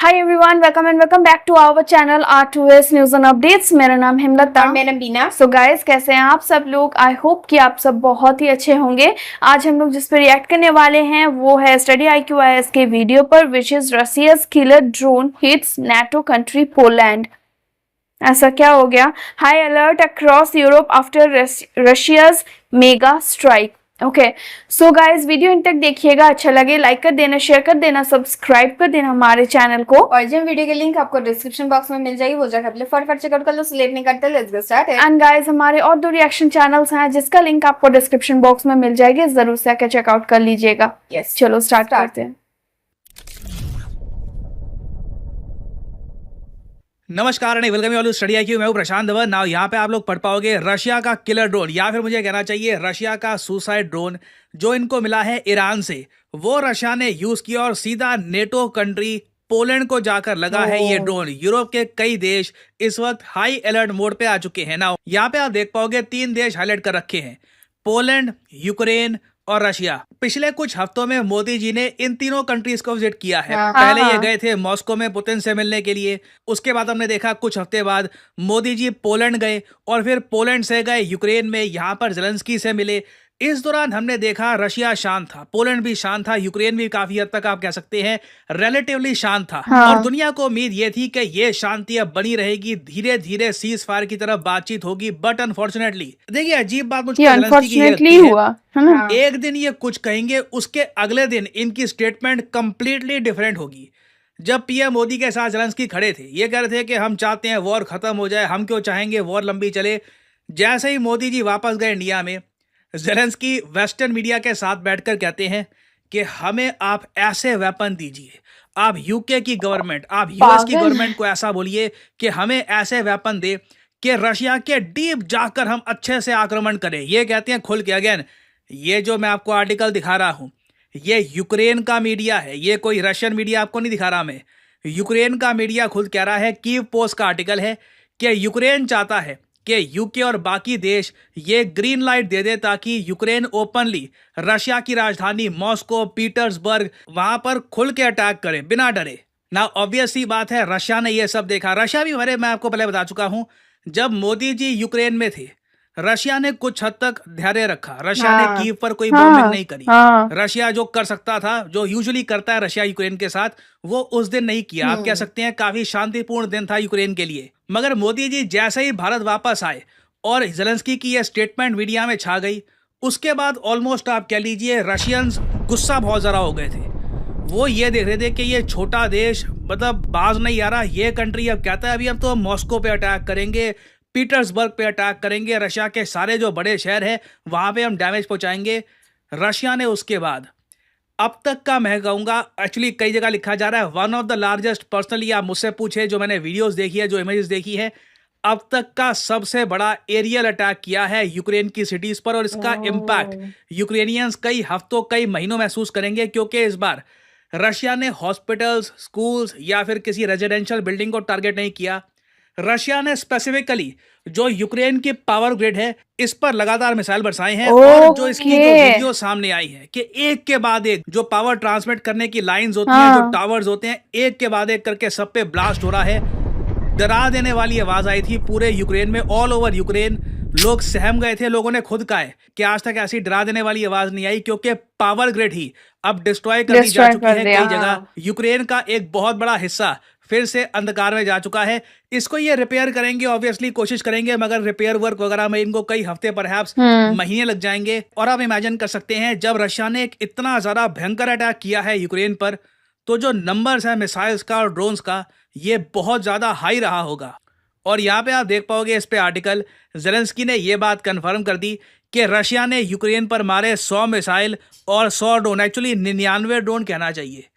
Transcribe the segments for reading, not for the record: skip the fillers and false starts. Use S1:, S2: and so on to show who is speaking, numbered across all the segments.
S1: Hi everyone, welcome and welcome back to our channel R2S news and updates. मेरा नाम हिमलता
S2: और मेरा बीना।
S1: So guys, कैसे हैं आप सब लोग? आई होप कि आप सब बहुत ही अच्छे होंगे। आज हम लोग जिस पर रिएक्ट करने वाले हैं वो है स्टडी IQIS के वीडियो पर, which is Russia's killer drone hits NATO country Poland. ऐसा क्या हो गया? High alert across Europe after Russia's mega strike. Okay, so guys, video इन तक देखिएगा। अच्छा लगे लाइक कर देना, शेयर कर देना, सब्सक्राइब कर देना हमारे चैनल को।
S2: और जिन वीडियो के लिंक आपको डिस्क्रिप्शन बॉक्स में मिल जाएगी वो जाकर अपने फटाफट चेकआउट कर लो। लेट नहीं करते, let's get started.
S1: And guys, हमारे और 2 रिएक्शन चैनल्स हैं जिसका लिंक आपको डिस्क्रिप्शन बॉक्स में मिल जाएगी, जरूर से आकर चेकआउट कर लीजिएगा।
S2: यस,
S1: चलो स्टार्ट करते हैं।
S3: नमस्कार and welcome all study IQ। मैं हूं प्रशांत धवन। नाउ यहाँ पे आप लोग पढ़ पाओगे रशिया का किलर ड्रोन, या फिर मुझे कहना चाहिए रशिया का सुसाइड ड्रोन, जो इनको मिला है ईरान से। वो रशिया ने यूज किया और सीधा नेटो कंट्री पोलैंड को जाकर लगा है ये ड्रोन। यूरोप के कई देश इस वक्त हाई अलर्ट मोड पे आ चुके हैं। नाउ यहाँ पे आप देख पाओगे 3 देश हाईलाइट कर रखे हैं, पोलैंड, यूक्रेन और रशिया। पिछले कुछ हफ्तों में मोदी जी ने इन तीनों कंट्रीज को विजिट किया है। पहले ये गए थे मॉस्को में पुतिन से मिलने के लिए। उसके बाद हमने देखा कुछ हफ्ते बाद मोदी जी पोलैंड गए और फिर पोलैंड से गए यूक्रेन में, यहाँ पर ज़ेलेंस्की से मिले। इस दौरान हमने देखा रशिया शांत था, पोलैंड भी शांत था, यूक्रेन भी काफी हद तक आप कह सकते हैं रिलेटिवली शांत था। और दुनिया को उम्मीद ये थी कि ये शांति अब बनी रहेगी, धीरे धीरे सीज फायर की तरफ बातचीत होगी। बट अनफॉर्चुनेटली, देखिए अजीब बात मुझको
S1: अनफॉर्चुनेटली हुआ है ना।
S3: एक दिन ये कुछ कहेंगे, उसके अगले दिन इनकी स्टेटमेंट कंप्लीटली डिफरेंट होगी। जब पीएम मोदी के साथ ज़ेलेंस्की खड़े थे, ये कह रहे थे कि हम चाहते हैं वॉर खत्म हो जाए, हम क्यों चाहेंगे वॉर लंबी चले। जैसे ही मोदी जी वापस गए इंडिया में, ज़ेलेंस्की वेस्टर्न मीडिया के साथ बैठकर कहते हैं कि हमें आप ऐसे वेपन दीजिए, आप यूके की गवर्नमेंट, आप यूएस की गवर्नमेंट को ऐसा बोलिए कि हमें ऐसे वेपन दे कि रशिया के डीप जाकर हम अच्छे से आक्रमण करें। ये कहते हैं खुल के। अगेन, ये जो मैं आपको आर्टिकल दिखा रहा हूं, ये यूक्रेन का मीडिया है, ये कोई रशियन मीडिया आपको नहीं दिखा रहा मैं। यूक्रेन का मीडिया खुद कह रहा है, कीव पोस्ट का आर्टिकल है कि यूक्रेन चाहता है कि यूके और बाकी देश ये ग्रीन लाइट दे दे ताकि यूक्रेन ओपनली रशिया की राजधानी मॉस्को, पीटर्सबर्ग, वहां पर खुल के अटैक करे बिना डरे। ना ऑब्वियस सी बात है, रशिया ने ये सब देखा। रशिया भी मैं आपको पहले बता चुका हूं, जब मोदी जी यूक्रेन में थे, रशिया ने कुछ हद तक धैर्य रखा। रशिया ने कीव पर कोई बॉम्बिंग नहीं करी। रशिया जो कर सकता था, जो यूजुअली करता है रशिया यूक्रेन के साथ, वो उस दिन नहीं किया। आप कह सकते हैं काफी शांतिपूर्ण दिन था यूक्रेन के लिए। मगर मोदी जी जैसे ही भारत वापस आए और ज़ेलेंस्की की ये स्टेटमेंट मीडिया में छा गई, उसके बाद ऑलमोस्ट आप कह लीजिए रशियंस गुस्सा बहुत ज़रा हो गए थे। वो ये देख रहे थे कि ये छोटा देश मतलब बाज नहीं आ रहा, ये कंट्री अब कहता है अभी हम तो मॉस्को पे अटैक करेंगे, पीटर्सबर्ग पे अटैक करेंगे, रशिया के सारे जो बड़े शहर हैं वहाँ पे हम डैमेज पहुँचाएंगे। रशिया ने उसके बाद अब तक का मैं कहूँगा, एक्चुअली कई जगह लिखा जा रहा है one of the largest, personally आप मुझसे पूछे जो मैंने वीडियोस देखी है, जो इमेजेस देखी है, अब तक का सबसे बड़ा एरियल अटैक किया है यूक्रेन की सिटीज पर। और इसका इम्पैक्ट यूक्रेनियंस कई हफ्तों कई महीनों महसूस करेंगे, क्योंकि इस बार रशिया ने हॉस्पिटल्स, स्कूल्स या फिर किसी रेजिडेंशियल बिल्डिंग को टारगेट नहीं किया। रशिया ने स्पेसिफिकली जो यूक्रेन की पावर ग्रिड है, इस पर लगातार मिसाइल बरसाए हैं। और जो इसकी जो वीडियो सामने आई है कि एक के बाद एक जो पावर ट्रांसमिट करने की लाइंस होती हैं, जो टावर्स होते हैं, एक के बाद एक करके सब पे ब्लास्ट हो रहा है। डरा देने वाली आवाज आई थी पूरे यूक्रेन में, ऑल ओवर यूक्रेन। लोग सहम गए थे। लोगों ने खुद कहा है कि आज तक ऐसी डरा देने वाली आवाज नहीं आई, क्योंकि पावर ग्रिड ही अब डिस्ट्रॉय कर दी जा चुकी है कई जगह। यूक्रेन का एक बहुत बड़ा हिस्सा फिर से अंधकार में जा चुका है। इसको ये रिपेयर करेंगे, ऑब्वियसली कोशिश करेंगे, मगर रिपेयर वर्क वगैरह में इनको कई हफ्ते परहैप्स महीने लग जाएंगे। और आप इमेजिन कर सकते हैं, जब रशिया ने एक इतना ज्यादा भयंकर अटैक किया है यूक्रेन पर, तो जो नंबर्स है मिसाइल्स का और ड्रोन्स का, ये बहुत ज्यादा हाई रहा होगा। और यहाँ पे आप देख पाओगे इस पे आर्टिकल, ज़ेलेंस्की ने ये बात कंफर्म कर दी कि रशिया ने यूक्रेन पर मारे 100 मिसाइल और 100 ड्रोन, एक्चुअली 99 ड्रोन कहना चाहिए,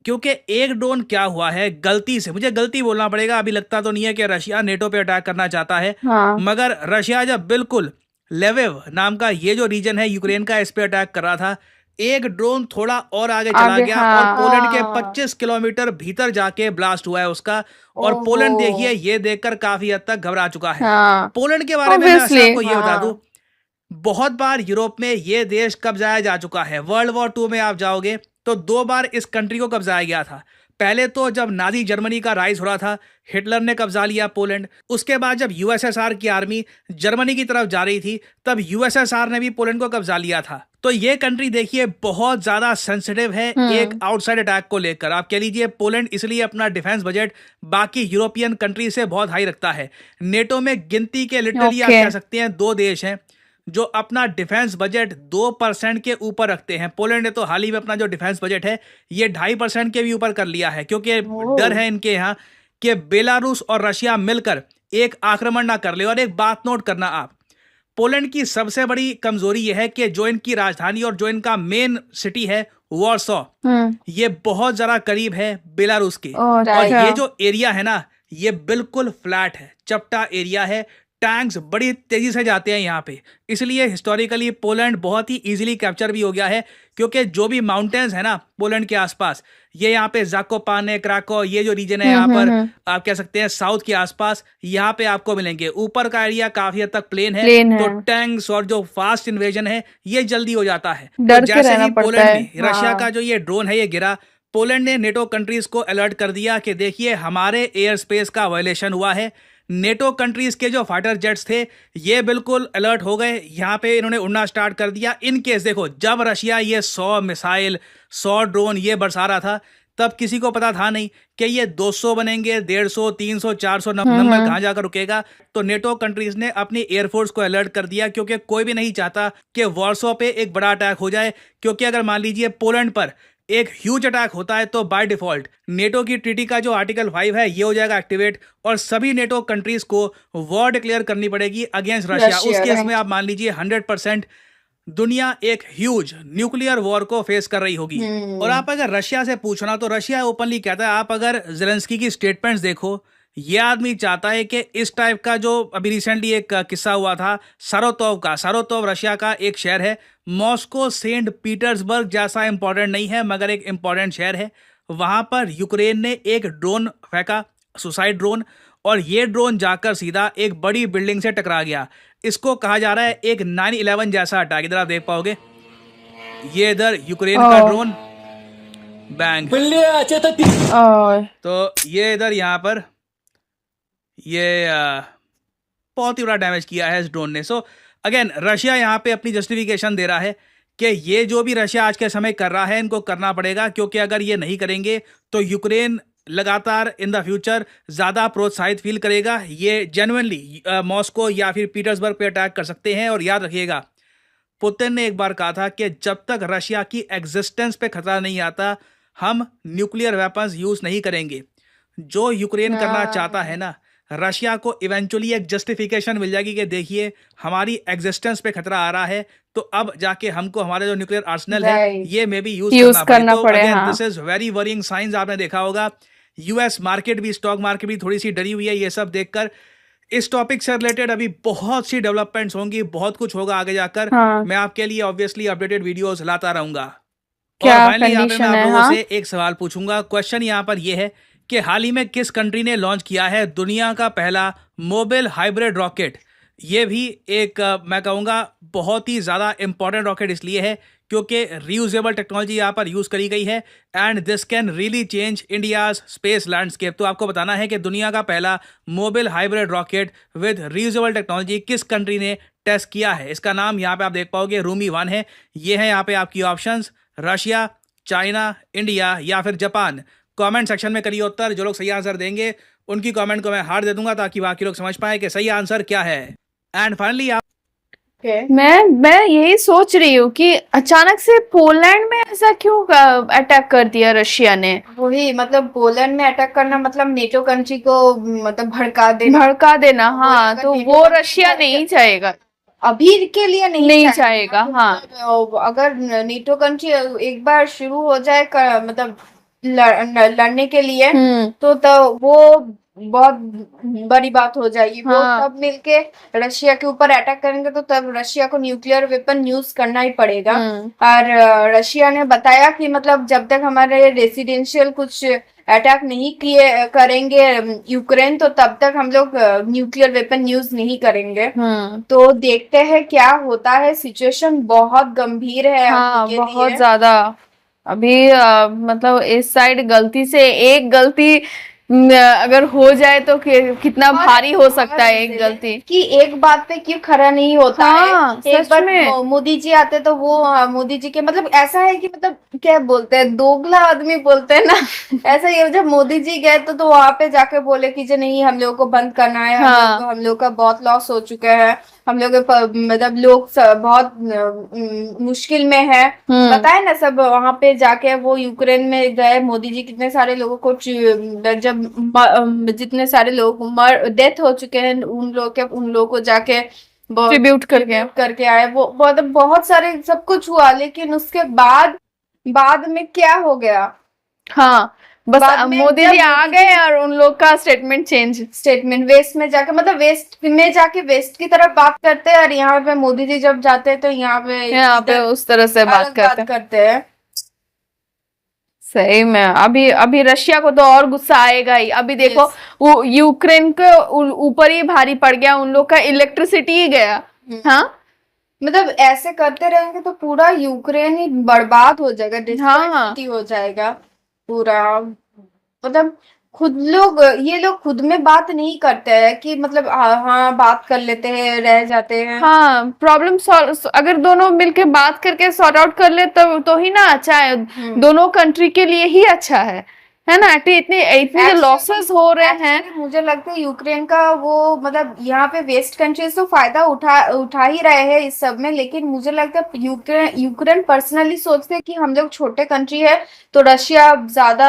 S3: क्योंकि एक ड्रोन क्या हुआ है गलती से, मुझे गलती बोलना पड़ेगा, अभी लगता तो नहीं है कि रशिया नेटो पे अटैक करना चाहता है। मगर रशिया जब बिल्कुल लेविव नाम का ये जो रीजन है यूक्रेन का, इस पे अटैक कर रहा था, एक ड्रोन थोड़ा और आगे चला गया और पोलैंड के 25 किलोमीटर भीतर जाके ब्लास्ट हुआ है उसका। और पोलैंड देखिए, ये देखकर काफी हद तक घबरा चुका है। पोलैंड के बारे में मैं आपको ये बता दूं, बहुत बार यूरोप में ये देश कब्जाया जा चुका है। वर्ल्ड वॉर 2 में आप जाओगे तो 2 बार इस कंट्री को कब्जाया गया था। पहले तो जब नाजी जर्मनी का राइज हो रहा था, हिटलर ने कब्जा लिया पोलैंड। उसके बाद जब यूएसएसआर की आर्मी जर्मनी की तरफ जा रही थी, तब यूएसएसआर ने भी पोलैंड को कब्जा लिया था। तो ये कंट्री देखिए बहुत ज्यादा सेंसिटिव है एक आउटसाइड अटैक को लेकर। आप कह लीजिए पोलैंड इसलिए अपना डिफेंस बजट बाकी यूरोपियन कंट्री से बहुत हाई रखता है। नेटो में गिनती के लिटरली आप कह सकते हैं 2 देश हैं जो अपना डिफेंस बजट 2% के ऊपर रखते हैं। पोलैंड ने तो हाल ही में अपना जो डिफेंस बजट है ये 2.5% के भी ऊपर कर लिया है, क्योंकि डर है इनके यहाँ कि बेलारूस और रशिया मिलकर एक आक्रमण ना कर ले। और एक बात नोट करना आप, पोलैंड की सबसे बड़ी कमजोरी यह है कि जो इनकी राजधानी और जो इनका मेन सिटी है वॉर्सो, ये बहुत जरा करीब है बेलारूस के। और ये जो एरिया है ना ये बिल्कुल फ्लैट है, चपटा एरिया है, टैंक्स बड़ी तेजी से जाते हैं यहाँ पे। इसलिए हिस्टोरिकली पोलैंड बहुत ही इजीली कैप्चर भी हो गया है, क्योंकि जो भी माउंटेन्स है ना पोलैंड के आसपास, ये यहाँ पे जाकोपाने, क्राको, ये जो रीजन है यहाँ पर आप कह सकते हैं साउथ के आसपास, यहाँ पे आपको मिलेंगे। ऊपर का एरिया काफी हद तक प्लेन है, तो टैंक्स और जो फास्ट इन्वेजन है ये जल्दी हो जाता है। तो जैसे ही पोलैंड में रशिया का जो ये ड्रोन है ये गिरा, पोलैंड ने नेटो कंट्रीज को अलर्ट कर दिया कि देखिए हमारे एयर स्पेस का वायलेशन हुआ है। नेटो कंट्रीज के जो फाइटर जेट्स थे ये बिल्कुल अलर्ट हो गए, यहाँ पे इन्होंने उड़ना स्टार्ट कर दिया। इन केस देखो जब रशिया ये 100 मिसाइल 100 ड्रोन ये बरसा रहा था, तब किसी को पता था नहीं कि ये 200 बनेंगे, 150, 300, 400 नंबर कहाँ जाकर रुकेगा। तो नेटो कंट्रीज ने अपनी एयरफोर्स को अलर्ट कर दिया, क्योंकि कोई भी नहीं चाहता कि वॉर्सो पे एक बड़ा अटैक हो जाए। क्योंकि अगर मान लीजिए पोलैंड पर एक ह्यूज अटैक होता है तो बाय डिफॉल्ट नेटो की ट्रीटी का जो आर्टिकल 5 है ये हो जाएगा एक्टिवेट, और सभी नेटो कंट्रीज को वॉर डिक्लेयर करनी पड़ेगी अगेंस्ट रशिया। उस केस में आप मान लीजिए 100% दुनिया एक ह्यूज न्यूक्लियर वॉर को फेस कर रही होगी। और आप अगर रशिया से पूछना तो रशिया ओपनली कहता है, आप अगर ज़ेलेंस्की की स्टेटमेंट्स देखो, ये आदमी चाहता है कि इस टाइप का जो अभी रिसेंटली एक किस्सा हुआ था सारोतोव का, सारोतोव रशिया का एक शहर है, मॉस्को सेंट पीटर्सबर्ग जैसा इंपॉर्टेंट नहीं है मगर एक इंपॉर्टेंट शहर है। वहाँ पर यूक्रेन ने एक ड्रोन फेंका, सुसाइड ड्रोन, और ये ड्रोन जाकर सीधा एक बड़ी बिल्डिंग से टकरा गया। इसको कहा जा रहा है एक 9/11 जैसा अटैक। इधर आप देख पाओगे, ये इधर यूक्रेन का ड्रोन बैंग, तो ये इधर यहाँ पर ये बहुत ही बड़ा डैमेज किया है इस ड्रोन ने। सो अगेन रशिया यहाँ पे अपनी जस्टिफिकेशन दे रहा है कि ये जो भी रशिया आज के समय कर रहा है इनको करना पड़ेगा, क्योंकि अगर ये नहीं करेंगे तो यूक्रेन लगातार इन द फ्यूचर ज़्यादा प्रोत्साहित फील करेगा। ये जेन्युइनली मॉस्को या फिर पीटर्सबर्ग पे अटैक कर सकते हैं। और याद रखिएगा, पुतिन ने एक बार कहा था कि जब तक रशिया की एग्जिस्टेंस पे खतरा नहीं आता हम न्यूक्लियर वेपन्स यूज़ नहीं करेंगे। जो यूक्रेन करना चाहता है ना, रशिया को इवेंचुअली एक जस्टिफिकेशन मिल जाएगी कि देखिए हमारी एग्जिस्टेंस पे खतरा आ रहा है, तो अब जाके हमको हमारे जो न्यूक्लियर आर्सेनल है ये में भी यूज करना पड़े। This is very worrying science. आपने देखा होगा यूएस मार्केट भी, स्टॉक मार्केट भी थोड़ी सी डरी हुई है ये सब देखकर। इस टॉपिक से रिलेटेड अभी बहुत सी डेवलपमेंट्स होंगी, बहुत कुछ होगा आगे जाकर। मैं आपके लिए ऑब्वियसली अपडेटेड वीडियोस लाता रहूंगा। और फाइनली यहाँ पे मैं आप लोगों से एक सवाल पूछूंगा। क्वेश्चन यहाँ पर ये है कि हाल ही में किस कंट्री ने लॉन्च किया है दुनिया का पहला मोबाइल हाइब्रिड रॉकेट। ये भी एक मैं कहूँगा बहुत ही ज़्यादा इंपॉर्टेंट रॉकेट इसलिए है क्योंकि रीयूजेबल टेक्नोलॉजी यहाँ पर यूज़ करी गई है and this can really change India's space landscape. तो आपको बताना है कि दुनिया का पहला mobile hybrid rocket with reusable technology किस कंट्री ने टेस्ट किया है। इसका नाम यहाँ पे आप देख पाओगे रूमी 1 है। ये है यहाँ पे आपकी ऑप्शंस, रशिया, चाइना, इंडिया या फिर जापान। कमेंट सेक्शन में करिए उत्तर। जो लोग सही आंसर देंगे उनकी कमेंट को मैं हार्ट दे दूंगा ताकि बाकी लोग समझ पाए कि सही आंसर क्या है। एंड फाइनली आप
S1: मैं यही सोच रही हूँ कि अचानक से पोलैंड में ऐसा क्यों अटैक कर दिया रशिया ने।
S2: वही मतलब पोलैंड में अटैक करना मतलब नेटो कंट्री को मतलब भड़का देना।
S1: हाँ, तो वो रशिया नहीं चाहेगा,
S2: अभी के लिए नहीं
S1: चाहेगा। हाँ,
S2: अगर नेटो कंट्री एक बार शुरू हो जाए मतलब लड़ने के लिए तो वो बहुत बड़ी बात हो जाएगी। वो सब मिलके रशिया के ऊपर अटैक करेंगे तो तब रशिया को न्यूक्लियर वेपन यूज करना ही पड़ेगा। और रशिया ने बताया कि मतलब जब तक हमारे रेसिडेंशियल कुछ अटैक नहीं करेंगे यूक्रेन तो तब तक हम लोग न्यूक्लियर वेपन यूज नहीं करेंगे। तो देखते हैं क्या होता है। सिचुएशन बहुत गंभीर है।
S1: बहुत ज्यादा। अभी मतलब इस साइड गलती से एक गलती अगर हो जाए तो कितना भारी हो सकता है एक गलती।
S2: कि एक बात पे क्यों खरा नहीं होता
S1: हाँ,
S2: है। एक
S1: सच
S2: बार
S1: में।
S2: मोदी जी आते तो वो मोदी जी के मतलब ऐसा है कि मतलब क्या बोलते हैं, दोगला आदमी बोलते हैं ना ऐसा ही है। जब मोदी जी गए तो वहां पे जाके बोले कि जो नहीं हम लोगों को बंद करना है,
S1: हाँ।
S2: हम लोग का बहुत लॉस हो चुका है, हम लोग मतलब लोग बहुत मुश्किल में है। बताए ना सब वहां पे जाके वो यूक्रेन में गए मोदी जी, कितने सारे लोगों को जब जितने सारे लोग मर डेथ हो चुके हैं उन लोगों को जाके
S1: ट्रिब्यूट करके
S2: करके आए। वो बहुत बहुत सारे सब कुछ हुआ, लेकिन उसके बाद में क्या हो गया?
S1: हाँ, बस
S2: बाद में
S1: मोदी
S2: जब
S1: जी आ
S2: मोदी
S1: गए और उन लोग का स्टेटमेंट
S2: वेस्ट में जाके मतलब वेस्ट में जाके वेस्ट की तरफ बात करते हैं, और यहाँ पे मोदी जी जब जाते हैं तो यहाँ पे इधर
S1: उस तरह से बात
S2: अलग
S1: करते
S2: बात करते हैं।
S1: सही में अभी अभी रशिया को तो और गुस्सा आएगा ही। अभी देखो
S2: Yes.
S1: वो यूक्रेन के ऊपर ही भारी पड़ गया, उन लोग का इलेक्ट्रिसिटी ही गया। हाँ
S2: मतलब ऐसे करते रहेंगे तो पूरा यूक्रेन ही बर्बाद हो जाएगा,
S1: हाँ।
S2: डिस्ट्रॉय हो जाएगा पूरा। मतलब ये लोग खुद में बात नहीं करते हैं कि मतलब हाँ बात कर लेते हैं, रह जाते हैं।
S1: हाँ, प्रॉब्लम सॉल्व अगर दोनों मिलके बात करके सॉर्ट आउट कर ले तब तो ही ना अच्छा है, दोनों कंट्री के लिए ही अच्छा है ना। इतने इतने लॉसेस हो रहे हैं।
S2: मुझे लगता है यूक्रेन का वो मतलब यहाँ पे वेस्ट कंट्रीज तो फायदा उठा ही रहे हैं इस सब में, लेकिन मुझे लगता है यूक्रेन पर्सनली सोचते हैं कि हम लोग छोटे कंट्री है तो रशिया ज्यादा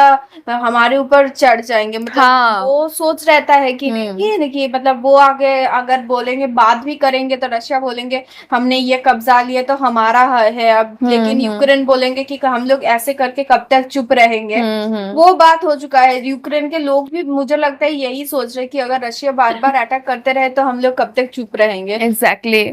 S2: हमारे ऊपर चढ़ जाएंगे। मतलब
S1: हाँ।
S2: वो सोच रहता है कि नहीं कि मतलब वो आगे अगर बोलेंगे बात भी करेंगे तो रशिया बोलेंगे हमने ये कब्जा लिया तो हमारा है अब, लेकिन यूक्रेन बोलेंगे कि हम लोग ऐसे करके कब तक चुप रहेंगे। वो बात हो चुका है। यूक्रेन के लोग भी मुझे लगता है यही सोच रहे कि अगर रशिया बार बार अटैक करते रहे तो हम लोग कब तक चुप रहेंगे।
S1: एग्जैक्टली।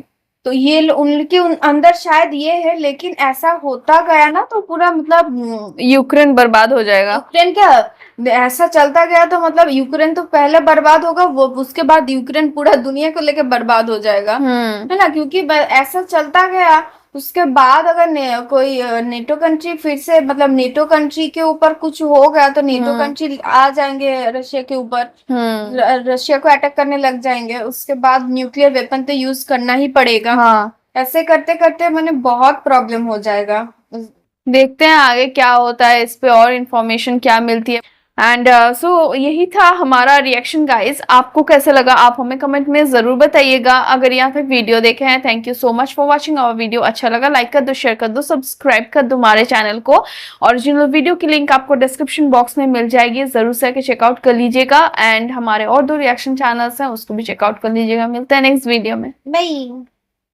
S2: तो ये उनके अंदर शायद ये है, लेकिन ऐसा होता गया ना तो पूरा मतलब
S1: यूक्रेन बर्बाद हो जाएगा।
S2: यूक्रेन क्या ऐसा चलता गया तो मतलब यूक्रेन तो पहले बर्बाद होगा, वो उसके बाद यूक्रेन पूरा दुनिया को लेकर बर्बाद हो जाएगा, है ना। क्योंकि ऐसा चलता गया उसके बाद अगर कोई नेटो कंट्री फिर से मतलब नेटो कंट्री के ऊपर कुछ हो गया तो नेटो कंट्री आ जाएंगे रशिया के ऊपर, रशिया को अटैक करने लग जाएंगे, उसके बाद न्यूक्लियर वेपन तो यूज करना ही पड़ेगा।
S1: हाँ।
S2: ऐसे करते करते मैंने बहुत प्रॉब्लम हो जाएगा।
S1: देखते हैं आगे क्या होता है, इस पे और इन्फॉर्मेशन क्या मिलती है। एंड सो यही था हमारा रिएक्शन गाइस। आपको कैसा लगा आप हमें कमेंट में जरूर बताइएगा। अगर यहाँ पे वीडियो देखे हैं thank you so much for watching our video. अच्छा लगा लाइक कर दो, शेयर कर दो, सब्सक्राइब कर दो हमारे चैनल को। ओरिजिनल वीडियो की लिंक आपको डिस्क्रिप्शन बॉक्स में मिल जाएगी, जरूर से चेकआउट कर लीजिएगा। एंड हमारे और 2 रिएक्शन चैनल्स हैं उसको भी चेकआउट कर लीजिएगा। मिलते हैं नेक्स्ट वीडियो में।
S2: बाय।